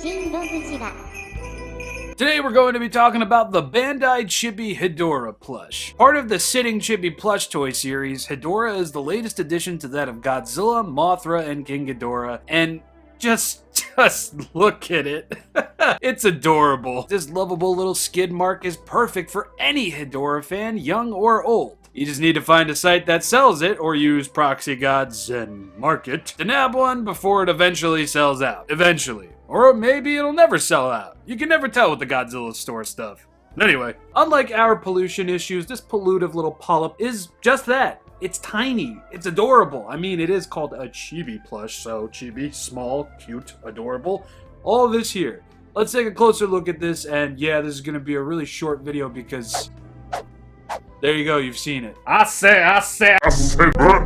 ShinRobjira. Today we're going to be talking about the Bandai Chibi Hedorah Plush. Part of the Sitting Chibi plush toy series, Hedorah is the latest addition to that of Godzilla, Mothra, and King Ghidorah, and just look at it. It's adorable. This lovable little skid mark is perfect for any Hedorah fan, young or old. You just need to find a site that sells it, or use Proxy God's and Market to nab one before it eventually sells out. Eventually. Or maybe it'll never sell out. You can never tell with the Godzilla store stuff. Anyway, unlike our pollution issues, this pollutive little polyp is just that. It's tiny. It's adorable. I mean, it is called a chibi plush, so chibi, small, cute, adorable. All of this here. Let's take a closer look at this, and yeah, this is going to be a really short video because... there you go, you've seen it. I say,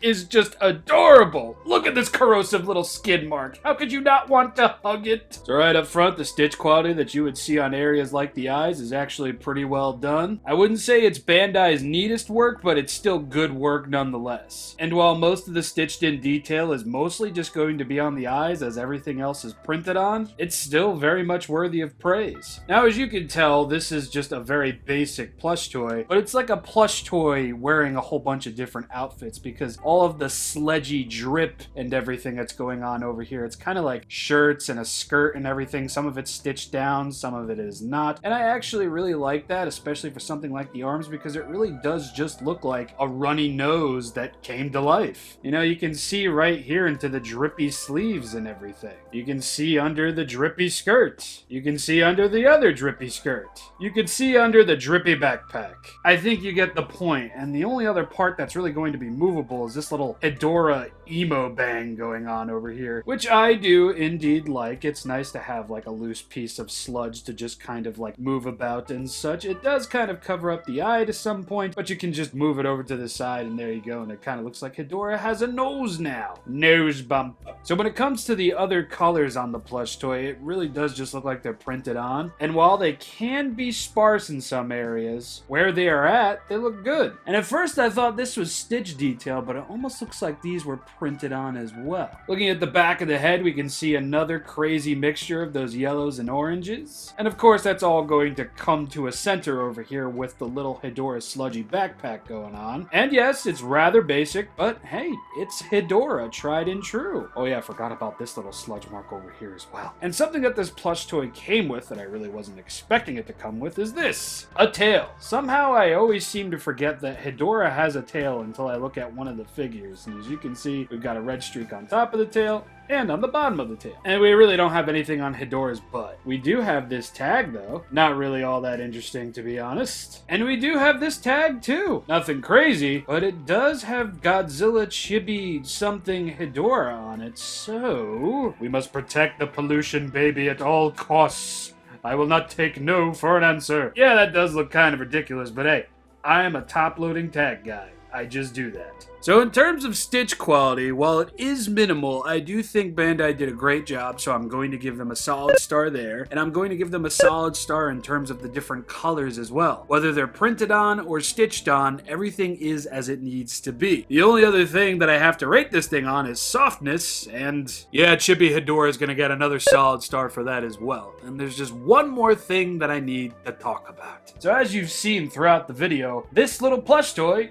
is just adorable. Look at this corrosive little skid mark. How could you not want to hug it? So right up front, the stitch quality that you would see on areas like the eyes is actually pretty well done. I wouldn't say it's Bandai's neatest work, but it's still good work nonetheless. And while most of the stitched in detail is mostly just going to be on the eyes as everything else is printed on, it's still very much worthy of praise. Now, as you can tell, this is just a very basic plush toy, but it's like a plush toy wearing a whole bunch of different outfits because all of the sledgy drip and everything that's going on over here, it's kind of like shirts and a skirt and everything. Some of it's stitched down, some of it is not. And I actually really like that, especially for something like the arms, because it really does just look like a runny nose that came to life. You know, you can see right here into the drippy sleeves and everything. You can see under the drippy skirt. You can see under the other drippy skirt. You can see under the drippy backpack. I think you get the point, and the only other part that's really going to be movable is this little Hedorah emo bang going on over here, which I do indeed like. It's nice to have like a loose piece of sludge to just kind of like move about and such. It does kind of cover up the eye to some point, but you can just move it over to the side and there you go, and it kind of looks like Hedorah has a nose now. Nose bump. So when it comes to the other colors on the plush toy, it really does just look like they're printed on, and while they can be sparse in some areas, where they are at, they look good. And at first I thought this was stitch detail, but it almost looks like these were printed on as well. Looking at the back of the head, we can see another crazy mixture of those yellows and oranges. And of course that's all going to come to a center over here with the little Hedorah sludgy backpack going on. And yes, it's rather basic, but hey, it's Hedorah, tried and true. Oh yeah, I forgot about this little sludge mark over here as well. And something that this plush toy came with that I really wasn't expecting it to come with is this. A tail. Somehow I always seem to forget that Hedorah has a tail until I look at one of the figures, and as you can see, we've got a red streak on top of the tail and on the bottom of the tail. And we really don't have anything on Hedorah's butt. We do have this tag though, not really all that interesting to be honest. And we do have this tag too. Nothing crazy, but it does have Godzilla Chibi something Hedorah on it, so we must protect the pollution baby at all costs. I will not take no for an answer. Yeah, that does look kind of ridiculous, but hey, I am a top-loading tag guy. I just do that. So in terms of stitch quality, while it is minimal, I do think Bandai did a great job, so I'm going to give them a solid star there, and I'm going to give them a solid star in terms of the different colors as well. Whether they're printed on or stitched on, everything is as it needs to be. The only other thing that I have to rate this thing on is softness, and yeah, Chibi Hedorah is going to get another solid star for that as well. And there's just one more thing that I need to talk about. So as you've seen throughout the video, this little plush toy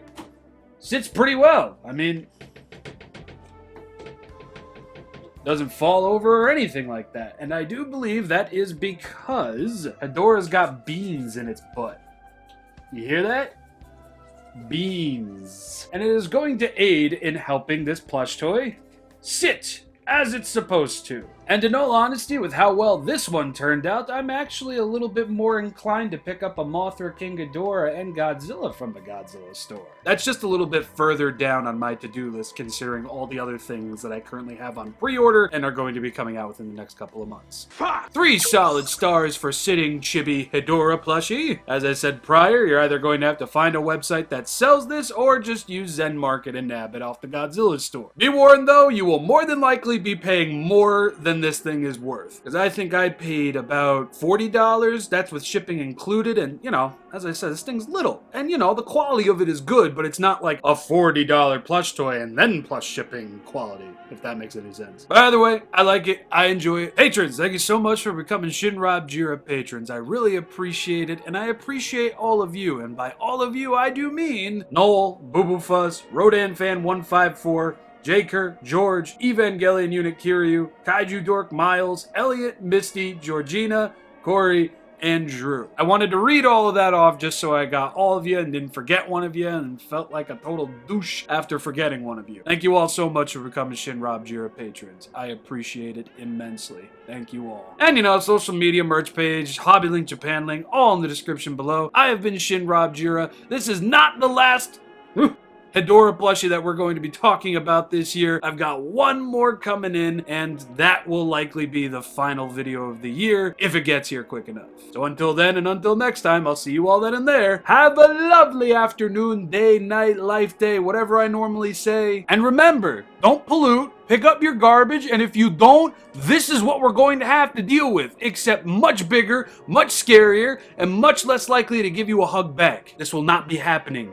sits pretty well. I mean, doesn't fall over or anything like that. And I do believe that is because Hedorah's got beans in its butt. You hear that? Beans. And it is going to aid in helping this plush toy sit as it's supposed to. And in all honesty, with how well this one turned out, I'm actually a little bit more inclined to pick up a Mothra, King Ghidorah, and Godzilla from the Godzilla store. That's just a little bit further down on my to-do list, considering all the other things that I currently have on pre-order and are going to be coming out within the next couple of months. 3 solid stars for Sitting Chibi Hedorah Plushie. As I said prior, you're either going to have to find a website that sells this, or just use Zen Market and nab it off the Godzilla store. Be warned though, you will more than likely be paying more than this thing is worth. Because I think I paid about $40. That's with shipping included. And, you know, as I said, this thing's little. And, you know, the quality of it is good, but it's not like a $40 plush toy and then plus shipping quality, if that makes any sense. But either way, I like it. I enjoy it. Patrons, thank you so much for becoming ShinRobjira patrons. I really appreciate it, and I appreciate all of you. And by all of you, I do mean Noel, Booboofus, RodanFan154, Jayker, George, Evangelion Unit Kiryu, Kaiju Dork, Myles, Elliot, Misty, Georgina, Corey, and Drew. I wanted to read all of that off just so I got all of you and didn't forget one of you and felt like a total douche after forgetting one of you. Thank you all so much for becoming ShinRobjira patrons. I appreciate it immensely. Thank you all. And you know, social media, merch page, hobby link, Japan link, all in the description below. I have been ShinRobjira. This is not the last Hedorah plushie that we're going to be talking about this year. I've got one more coming in, and that will likely be the final video of the year, if it gets here quick enough. So until then, and until next time, I'll see you all then and there. Have a lovely afternoon, day, night, life day, whatever I normally say. And remember, don't pollute, pick up your garbage, and if you don't, this is what we're going to have to deal with, except much bigger, much scarier, and much less likely to give you a hug back. This will not be happening.